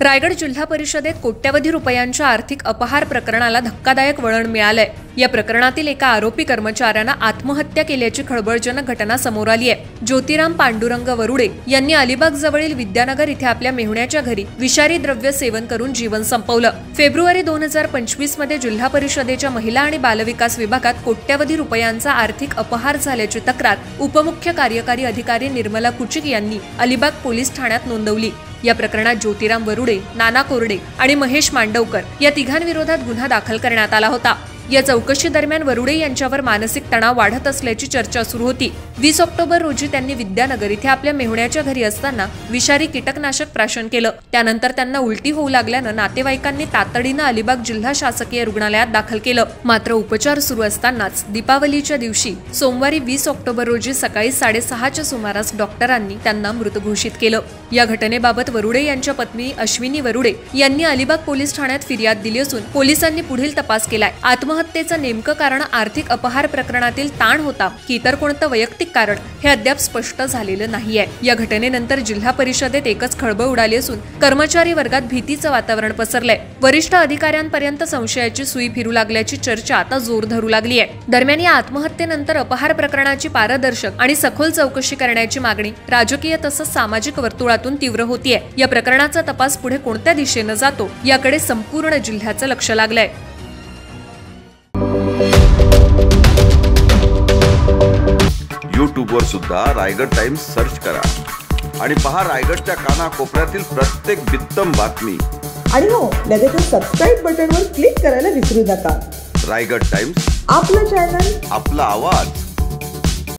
रायगड जिल्हा परिषदेत कोट्यवधी रुपयांच्या आर्थिक अपहार प्रकरणाला धक्कादायक वळण मिळालंय। या प्रकरणातील एका आरोपी कर्मचाऱ्यानं आत्महत्या केल्याची खळबळजनक घटना समोर आली आहे। ज्योतिराम पांडुरंग वरुडे यांनी अलिबाग जवळील विद्यानगर इथे आपल्या मेहुण्याच्या घरी विषारी द्रव्य सेवन करून जीवन संपवलं। फेब्रुवारी 2025 मध्ये जिल्हा परिषदेच्या महिला आणि बालविकास विभागात कोट्यवधी रुपयांचा आर्थिक अपहार झाल्याची तक्रार उपमुख्य कार्यकारी अधिकारी निर्मला कुचिक यांनी अलिबाग पोलीस ठाण्यात नोंदवली। या प्रकरणात ज्योतिराम वरुडे, नाना कोरडे आणि महेश मांडवकर या तिघांविरोधात गुन्हा दाखल करण्यात आला होता। या चौकशी दरम्यान वरुडे यांच्यावर मानसिक तणाव वाढत असल्याची चर्चा सुरू होती। 20 ऑक्टोबर रोजी त्यांनी विद्यानगर इथे आपल्या मेहुण्याच्या घरी असताना विषारी कीटकनाशक प्राशन केलं। त्यानंतर त्यांना उलटी होऊ लागल्यानं नातेवाईकांनी तातडीनं अलिबाग जिल्हा शासकीय रुग्णालयात दाखल केलं। मात्र उपचार सुरू असतानाच दीपावलीच्या दिवशी सोमवारी 20 ऑक्टोबर रोजी सकाळी 6:30च्या सुमारास डॉक्टरांनी त्यांना मृत घोषित केलं। या घटनेबाबत वरुडे यांच्या पत्नी अश्विनी वरुडे यांनी अलिबाग पोलीस ठाण्यात फिर्याद दिली असून पोलिसांनी पुढील तपास केलाय। आत्महत्येचं नेमकं कारण आर्थिक अपहार प्रकरणातील ताण होता की इतर कोणतं वैयक्तिक कारण हे अद्याप स्पष्ट झालेलं नाहीये। या घटनेनंतर जिल्हा परिषदेत एकच खळबळ उडाली असून कर्मचारी वर्गात भीतीचं वातावरण पसरलंय। वरिष्ठ अधिकाऱ्यांपर्यंत संशयाची सुई फिरू लागल्याची चर्चा आता जोर धरू लागली आहे। दरम्यान या आत्महत्येनंतर अपहार प्रकरणाची पारदर्शक आणि सखोल चौकशी करण्याची मागणी राजकीय तसंच सामाजिक वर्तुळातून तीव्र होतीये। या प्रकरणाचा तपास पुढे कोणत्या दिशेने जातो याकडे संपूर्ण जिल्ह्याचं लक्ष लागलंय। YouTube वर सुद्धा रायगड टाइम्स सर्च करा आणि पहा रायगडच्या कानाकोपऱ्यातील प्रत्येक बित्तम बातमी। आणि हो, लगेच सबस्क्राइब बटनवर क्लिक करायला विसरू नका। रायगड टाइम्स, आपलं चॅनल, आपला आवाज।